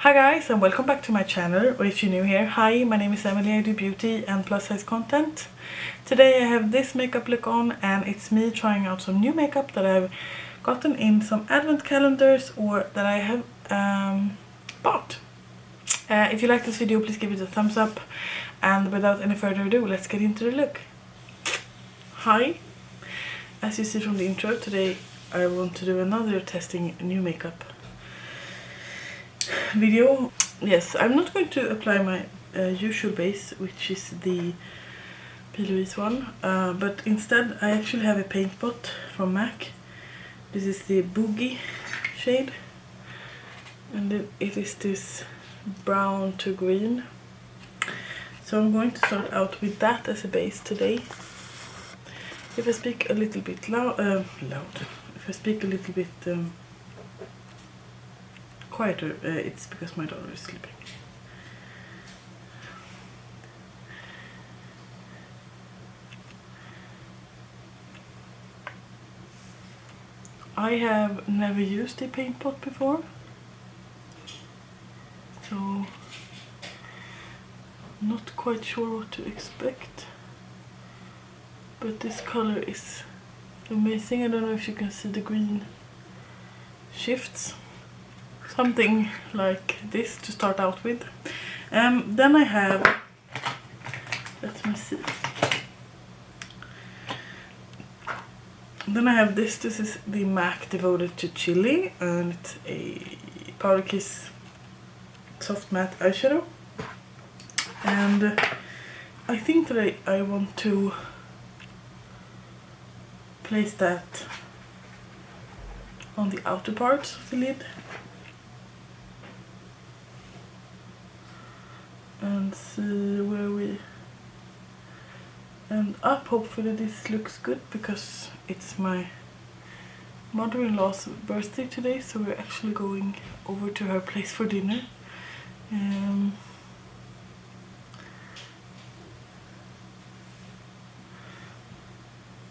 Hi guys, and welcome back to my channel, or if you're new here, hi, my name is Emily, I do beauty and plus size content. Today I have this makeup look on, and it's me trying out some new makeup that I've gotten in some advent calendars or that I have bought. If you like this video, please give it a thumbs up, and without any further ado, let's get into the look. Hi, as you see from the intro, today I want to do another testing new makeup video. Yes, I'm not going to apply my usual base, which is the Catrice one, but instead I actually have a paint pot from MAC. This is the Boogie shade, and it is this brown to green. So I'm going to start out with that as a base today. If I speak a little bit loud, if I speak a little bit quieter, it's because my daughter is sleeping. I have never used a paint pot before, so not quite sure what to expect, but this color is amazing. I don't know if you can see the green shifts. Something like this to start out with. Then I have, let me see. Then I have this. This is the MAC Devoted to Chili, and it's a Powder Kiss soft matte eyeshadow. And I think that I want to place that on the outer part of the lid and see where we end up. Hopefully this looks good, because it's my mother-in-law's birthday today, so we're actually going over to her place for dinner.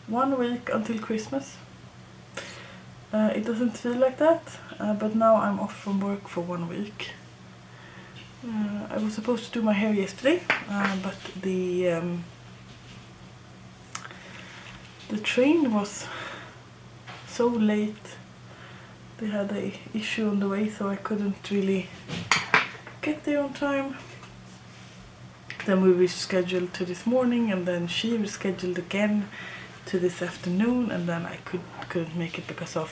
1 week until Christmas. It doesn't feel like that, but now I'm off from work for 1 week. I was supposed to do my hair yesterday, but the train was so late. They had an issue on the way, so I couldn't really get there on time. Then we rescheduled to this morning, and then she rescheduled again to this afternoon, and then I couldn't make it because of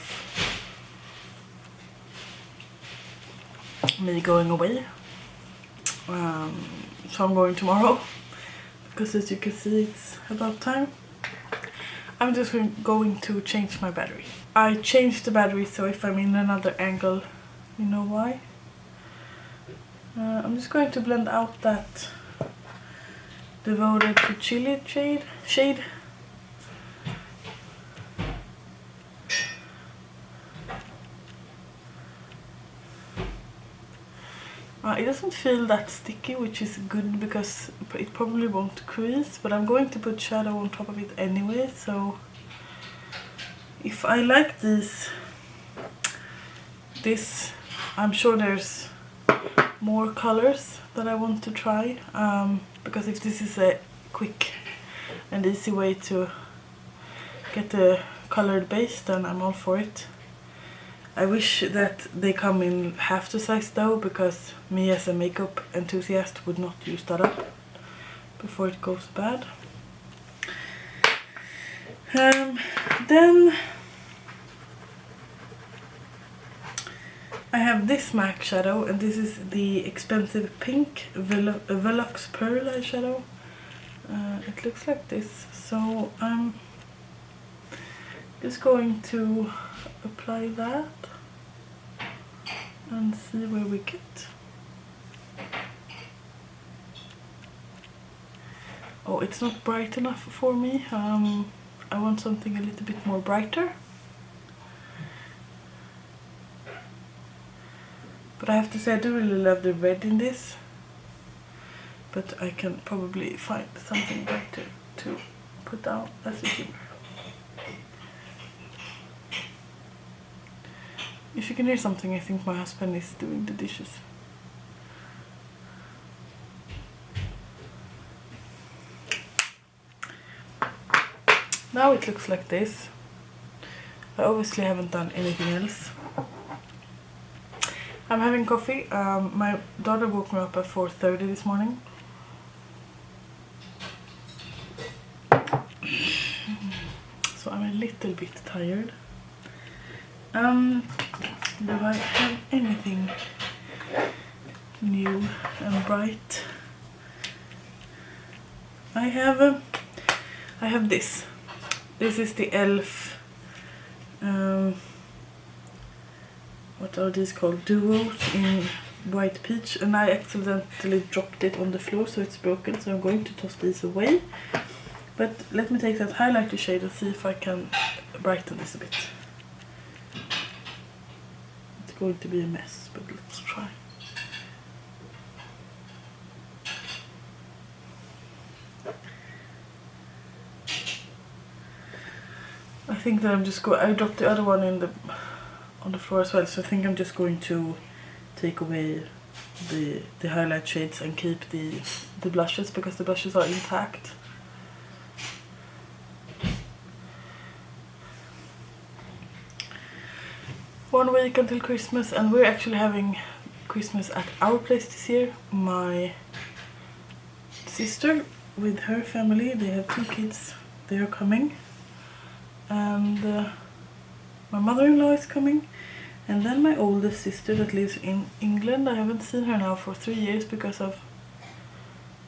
me going away. So I'm going tomorrow, because as you can see, it's about time. I'm just going to change my battery. I changed the battery, so if I'm in another angle, you know why. I'm just going to blend out that Devoted to Chili shade. It doesn't feel that sticky, which is good, because it probably won't crease, but I'm going to put shadow on top of it anyway, so if I like this, I'm sure there's more colors that I want to try, because if this is a quick and easy way to get a colored base, then I'm all for it. I wish that they come in half the size though, because me as a makeup enthusiast would not use that up before it goes bad. Then I have this MAC shadow, and this is the expensive pink Velux Pearl eyeshadow. It looks like this, so I'm just going to apply that and see where we get. Oh, it's not bright enough for me. I want something a little bit more brighter. But I have to say, I do really love the red in this, but I can probably find something brighter to put down as a shimmer. If you can hear something, I think my husband is doing the dishes. Now it looks like this. I obviously haven't done anything else. I'm having coffee. My daughter woke me up at 4:30 this morning. So I'm a little bit tired. Do I have anything new and bright? I have this. This is the e.l.f. What are these called? Duos in white peach, and I accidentally dropped it on the floor, so it's broken. So I'm going to toss these away. But let me take that highlighter shade and see if I can brighten this a bit. It's going to be a mess, but let's try. I think that I'm just I dropped the other one on the floor as well, so I think I'm just going to take away the highlight shades and keep the blushes, because the blushes are intact. One week until Christmas, and we're actually having Christmas at our place this year. My sister with her family, they have 2 kids, they are coming. And my mother-in-law is coming, and then my oldest sister that lives in England. I haven't seen her now for 3 years because of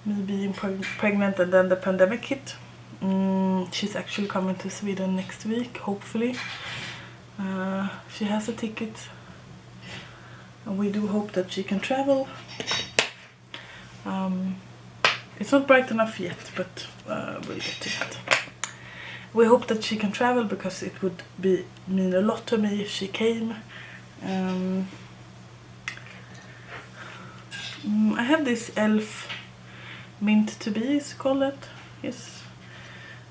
me being pregnant, and then the pandemic hit. She's actually coming to Sweden next week, hopefully. She has a ticket, and we do hope that she can travel. It's not bright enough yet, but we'll get to that. We hope that she can travel, because it would mean a lot to me if she came. I have this e.l.f. Mint to Be, is called that. Yes.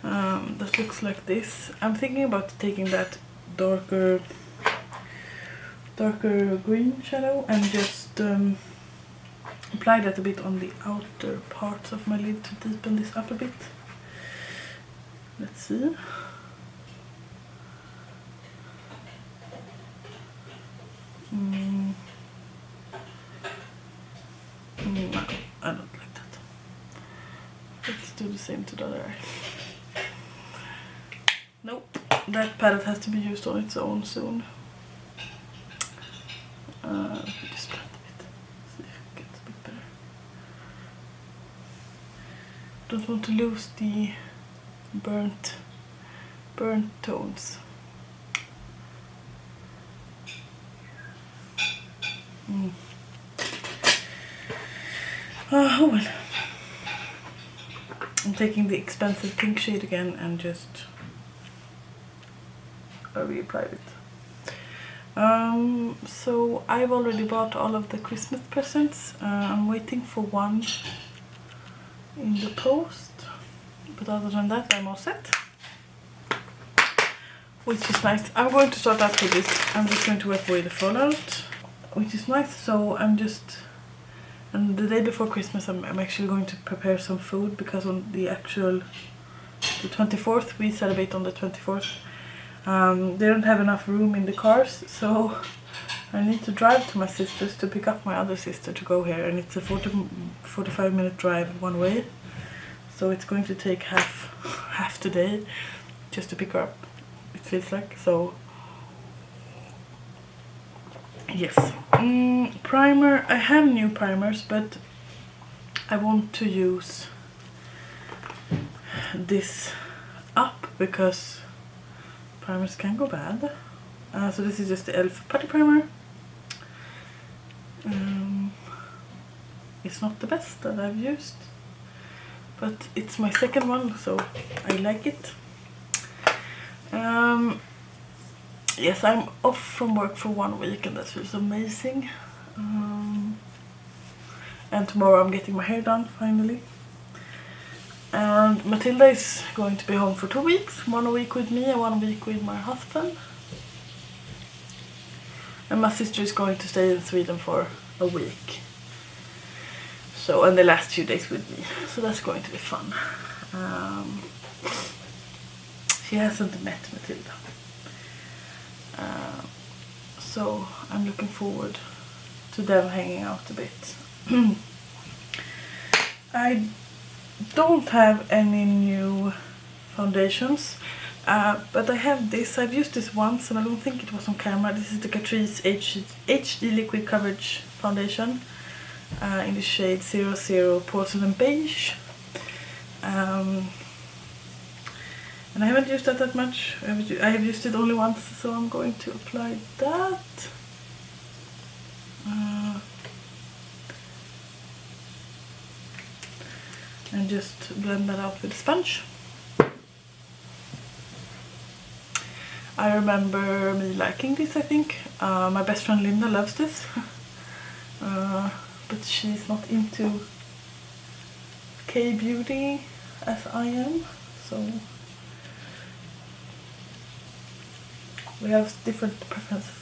That looks like this. I'm thinking about taking that darker green shadow and just apply that a bit on the outer parts of my lid to deepen this up a bit. Let's see. No, I don't like that. Let's do the same to the other eye. Nope, that palette has to be used on its own soon. Let me just blend a bit, see if it gets a bit better. Don't want to lose the burnt tones. Oh well. I'm taking the expensive pink shade again and just reapply it. So I've already bought all of the Christmas presents. I'm waiting for one in the post, but other than that I'm all set, which is nice. I'm going to start out with this. I'm just going to wipe away the fallout, which is nice. So and the day before Christmas I'm actually going to prepare some food, because on the 24th, we celebrate on the 24th. They don't have enough room in the cars, so I need to drive to my sister's to pick up my other sister to go here, and it's a 45-minute drive one way, so it's going to take half the day just to pick her up, it feels like. So yes. Primer, I have new primers, but I want to use this up because primers can go bad. So this is just the e.l.f. Putty Primer. It's not the best that I've used, but it's my second one, so I like it. Yes, I'm off from work for 1 week, and that feels amazing. And tomorrow I'm getting my hair done, finally. And Matilda is going to be home for 2 weeks. 1 week with me and 1 week with my husband. And my sister is going to stay in Sweden for a week. So, and the last few days with me. So that's going to be fun. She hasn't met Matilda. So I'm looking forward to them hanging out a bit. I don't have any new foundations, but I have this. I've used this once and I don't think it was on camera. This is the Catrice HD Liquid Coverage Foundation in the shade 00 Porcelain Beige. And I haven't used that much. I have used it only once, so I'm going to apply that. And just blend that out with a sponge. I remember me liking this, I think. My best friend Linda loves this. But she's not into K-beauty as I am, so we have different preferences.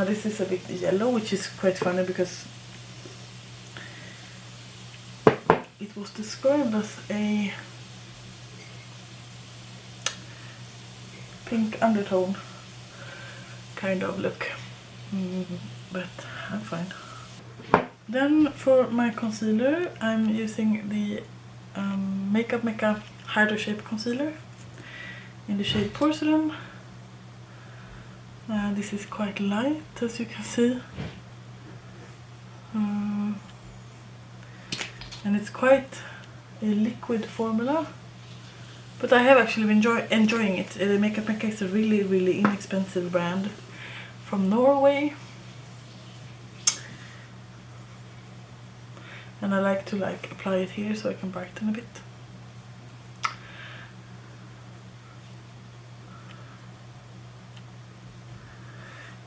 This is a bit yellow, which is quite funny because it was described as a pink undertone kind of look, but I'm fine. Then for my concealer, I'm using the Makeup Mecca Hydra Shape Concealer in the shade Porcelain. This is quite light, as you can see, and it's quite a liquid formula, but I have actually been enjoying it. Makeup Mecca is a really inexpensive brand from Norway, and I like to apply it here so I can brighten a bit.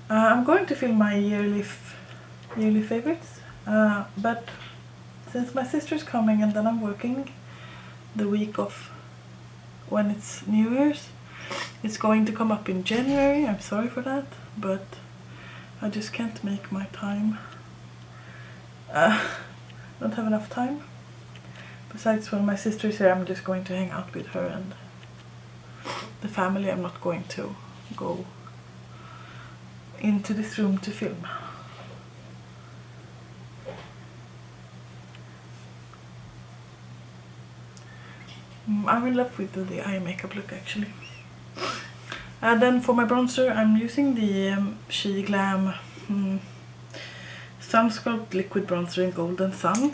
I'm going to film my yearly favorites, but since my sister's coming and then I'm working the week of when it's New Year's, it's going to come up in January. I'm sorry for that, but I just can't make my time. Don't have enough time. Besides, when my sister is here, I'm just going to hang out with her and the family. I'm not going to go into this room to film. I'm in love with the eye makeup look, actually. Then for my bronzer, I'm using the She Glam Sun Sculpt Liquid Bronzer in Golden Sun.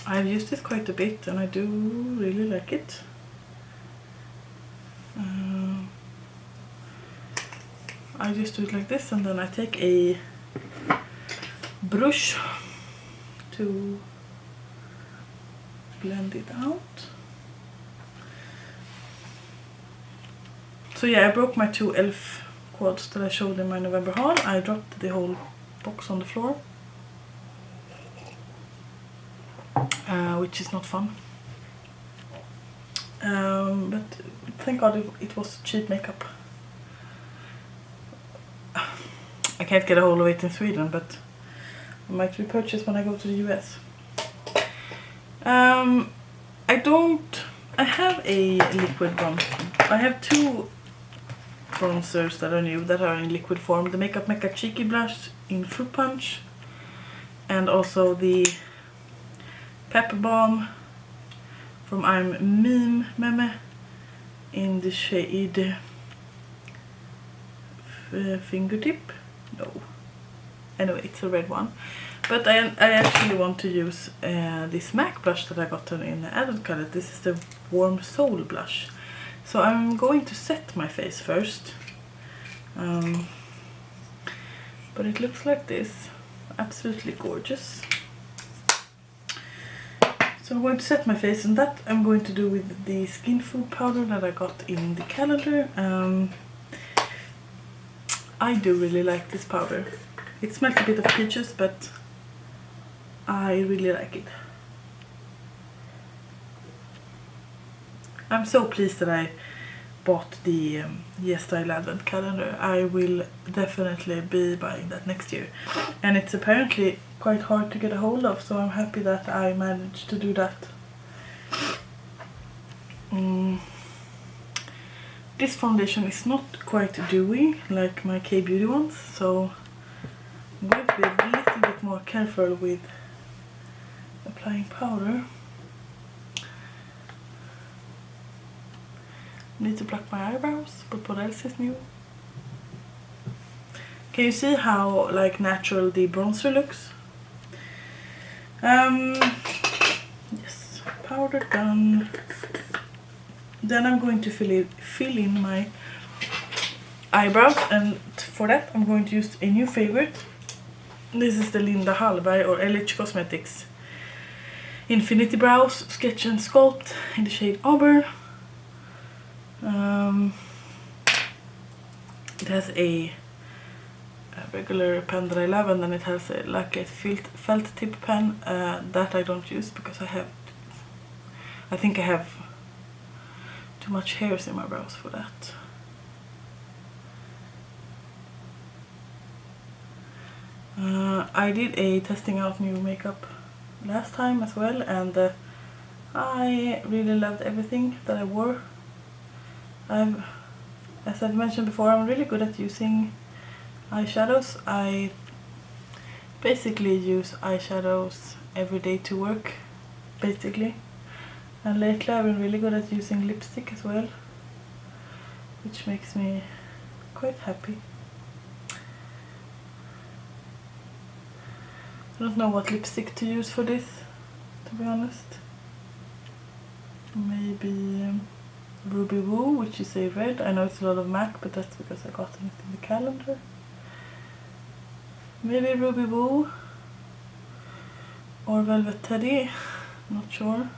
I've used this quite a bit and I do really like it. I just do it like this, and then I take a brush to blend it out. So yeah, I broke my 2 e.l.f. quads that I showed in my November haul. I dropped the whole box on the floor, which is not fun. But thank God it was cheap makeup. I can't get a hold of it in Sweden, but I might repurchase when I go to the US. I have a liquid bronzer. I have 2 bronzers that are new that are in liquid form. The Makeup Mecca Cheeky Blush in Fruit Punch, and also the Pepper Balm from I'm Meme in the shade Fingertip. No. Anyway, it's a red one. But I actually want to use this MAC blush that I got in adult color. This is the Warm Soul blush. So I'm going to set my face first. But it looks like this. Absolutely gorgeous. So I'm going to set my face, and that I'm going to do with the Skinfood Powder that I got in the calendar. I do really like this powder. It smells a bit of peaches, but I really like it. I'm so pleased that I bought the Yes Style Advent calendar. I will definitely be buying that next year, and it's apparently quite hard to get a hold of, so I'm happy that I managed to do that. This foundation is not quite dewy like my K-Beauty ones, so I'm going to be a little bit more careful with applying powder. Need to pluck my eyebrows, but what else is new? Can you see how like natural the bronzer looks? Yes, powder done. Then I'm going to fill in my eyebrows, and for that I'm going to use a new favorite. This is the Linda Hallberg or LH Cosmetics Infinity Brows Sketch and Sculpt in the shade Auburn. It has a regular pen that I love, and then it has like a felt tip pen that I don't use because I think I have too much hairs in my brows for that. I did a testing out new makeup last time as well, and I really loved everything that I wore. As I've mentioned before, I'm really good at using eyeshadows. I basically use eyeshadows every day to work, basically. And lately I've been really good at using lipstick as well, which makes me quite happy. I don't know what lipstick to use for this, to be honest. Maybe Ruby Woo, which is a red. I know it's a lot of MAC, but that's because I got it in the calendar. Maybe Ruby Woo or Velvet Teddy, not sure.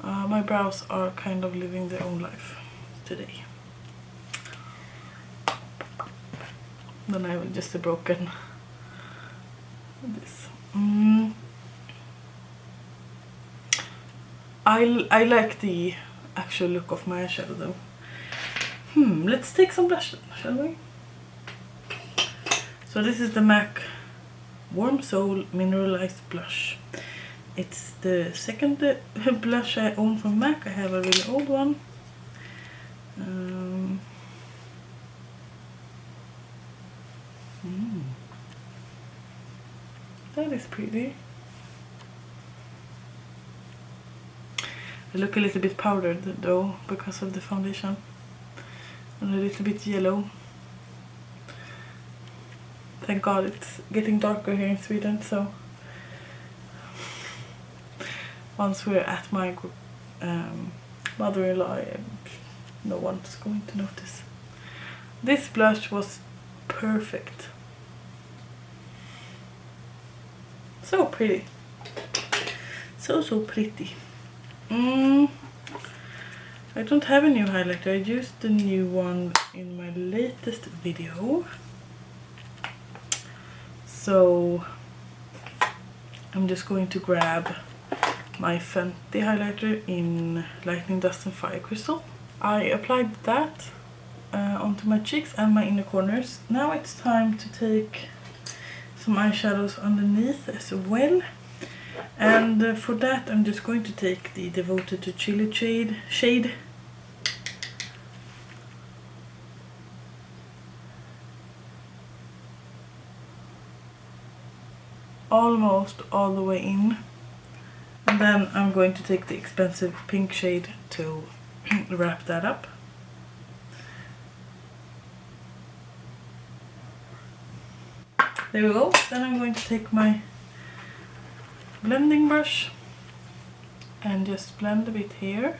My brows are kind of living their own life today. Then I have just a broken this. I like the actual look of my eyeshadow though. Let's take some blush then, shall we? So this is the MAC Warm Soul Mineralized Blush. It's the second blush I own from MAC. I have a really old one. That is pretty. I look a little bit powdered though because of the foundation, and a little bit yellow. Thank God it's getting darker here in Sweden, so once we're at my mother-in-law, no one's going to notice. This blush was perfect. So pretty. So pretty. I don't have a new highlighter. I used the new one in my latest video. So I'm just going to grab my Fenty highlighter in Lightning Dust and Fire Crystal. I applied that onto my cheeks and my inner corners. Now it's time to take some eyeshadows underneath as well. And for that I'm just going to take the Devoted to Chili shade. Almost all the way in. And then I'm going to take the expensive pink shade to wrap that up. There we go. Then I'm going to take my blending brush and just blend a bit here.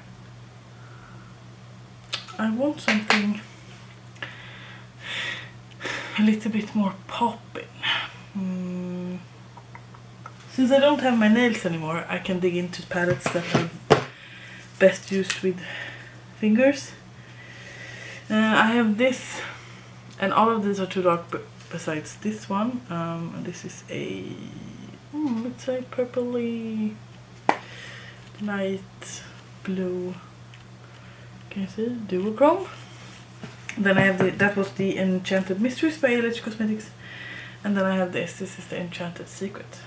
I want something a little bit more popping. Since I don't have my nails anymore, I can dig into palettes that are best used with fingers. I have this, and all of these are too dark besides this one. And this is a it's like purpley light blue, can you see, duochrome. Then I have that was the Enchanted Mysteries by LH Cosmetics, and then I have this is the Enchanted Secrets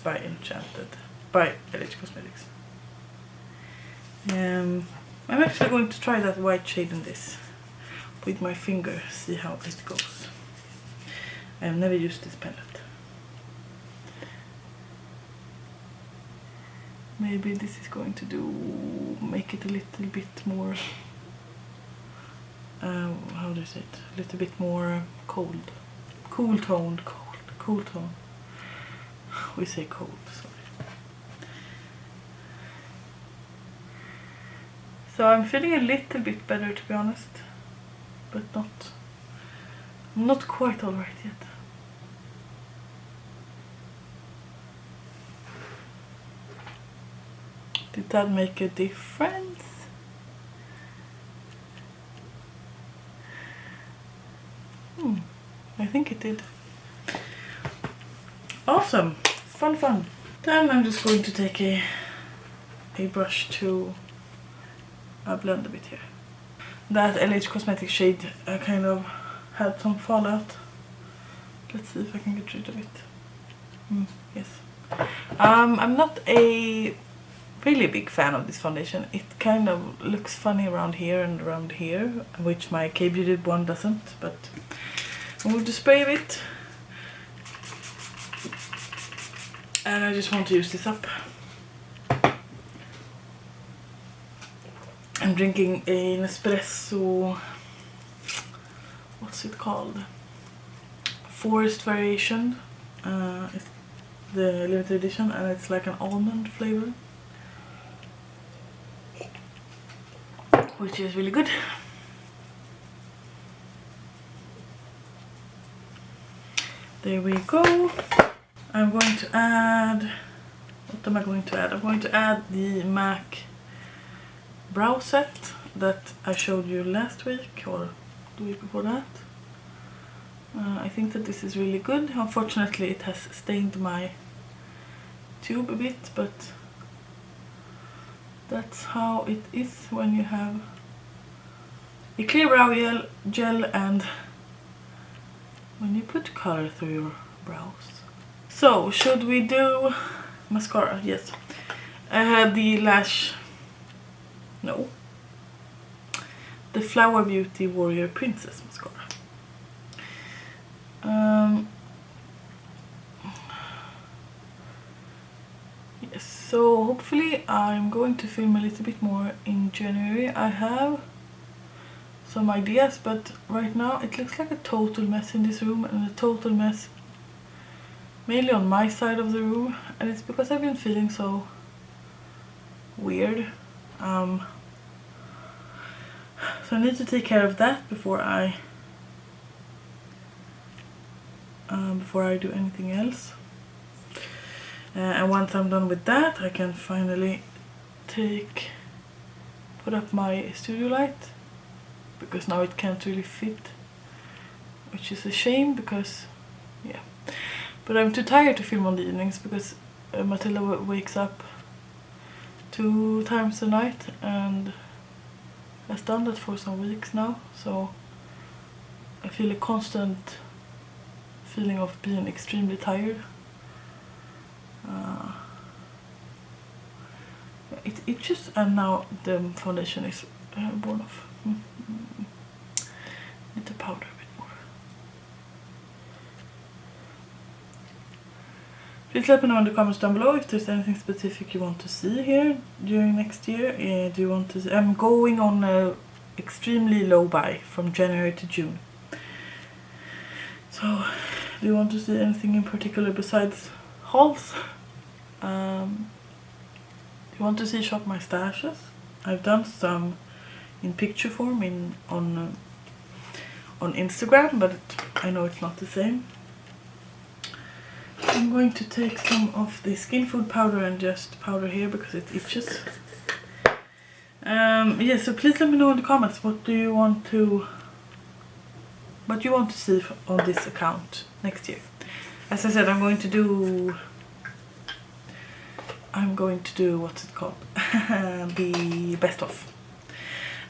by LH Cosmetics. I'm actually going to try that white shade in this with my finger, see how it goes. I have never used this palette. Maybe this is going to make it a little bit more, how do you say it? A little bit more cool toned. We say cold, sorry. So I'm feeling a little bit better, to be honest, but not quite alright yet. Did that make a difference? I think it did. Awesome, fun. Then I'm just going to take a brush to blend a bit here. That LH Cosmetics shade kind of had some fallout. Let's see if I can get rid of it. Yes. I'm not a really big fan of this foundation. It kind of looks funny around here and around here, which my K-Beauty one doesn't, but I'm going to spray a bit. And I just want to use this up. I'm drinking an espresso, what's it called? Forest Variation. It's the limited edition, and it's like an almond flavor, which is really good. There we go. I'm going to add, what am I going to add? I'm going to add the MAC brow set that I showed you last week or the week before that. I think that this is really good. Unfortunately it has stained my tube a bit, but that's how it is when you have a clear brow gel and when you put color through your brows. So, should we do mascara? Yes. I had the the Flower Beauty Warrior Princess mascara. Yes, so hopefully I'm going to film a little bit more in January. I have some ideas, but right now it looks like a total mess in this room, and a total mess mainly on my side of the room, and it's because I've been feeling so weird. So I need to take care of that before I do anything else. And once I'm done with that, I can finally put up my studio light, because now it can't really fit, which is a shame, because yeah. But I'm too tired to film on the evenings, because Matilda wakes up 2 times a night and has done that for some weeks now, so I feel a constant feeling of being extremely tired. It itches, and now the foundation is worn off. Need to powder a bit more. Please let me know in the comments down below if there's anything specific you want to see here during next year. Do you want to see? I'm going on a extremely low buy from January to June. So, do you want to see anything in particular besides hauls? You want to see shop my stashes? I've done some in picture form on Instagram, but I know it's not the same. I'm going to take some of the Skinfood powder and just powder here because it itches. Yeah, so please let me know in the comments what you want to see on this account next year. As I said, I'm going to do I'm going to do, what's it called, the best of.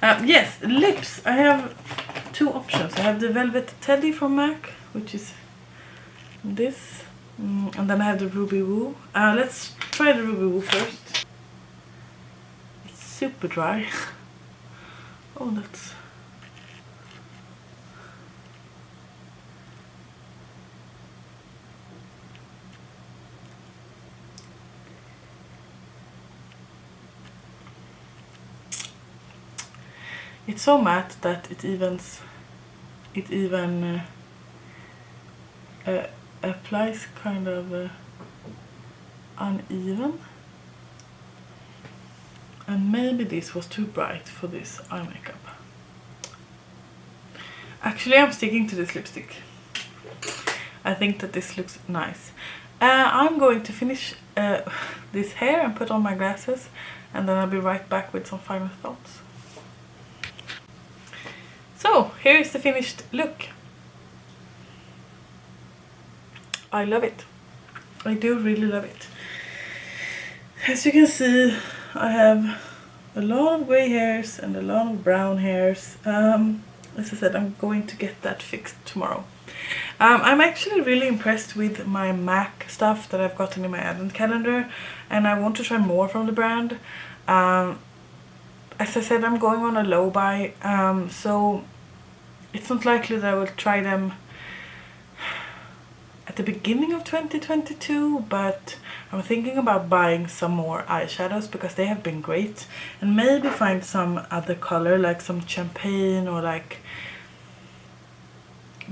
Yes, lips. I have two options. I have the Velvet Teddy from MAC, which is this, and then I have the Ruby Woo. Let's try the Ruby Woo first. It's super dry. Oh, that's... It's so matte that it even applies kind of uneven. And maybe this was too bright for this eye makeup. Actually, I'm sticking to this lipstick. I think that this looks nice. I'm going to finish this hair and put on my glasses, and then I'll be right back with some final thoughts. So, here is the finished look. I love it. I do really love it. As you can see, I have a lot of grey hairs and a lot of brown hairs. As I said, I'm going to get that fixed tomorrow. I'm actually really impressed with my MAC stuff that I've gotten in my advent calendar, and I want to try more from the brand. As I said, I'm going on a low buy, so it's not likely that I will try them at the beginning of 2022, but I'm thinking about buying some more eyeshadows because they have been great, and maybe find some other color like some champagne or like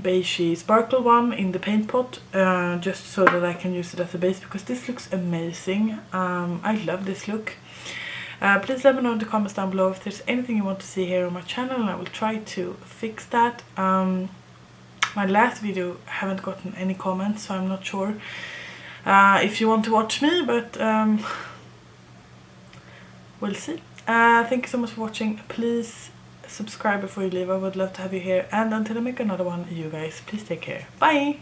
beigey sparkle one in the paint pot, just so that I can use it as a base, because this looks amazing. I love this look. Please let me know in the comments down below if there's anything you want to see here on my channel, and I will try to fix that. My last video haven't gotten any comments, so I'm not sure if you want to watch me, but we'll see. Thank you so much for watching. Please subscribe before you leave. I would love to have you here, and until I make another one, you guys, please take care. Bye!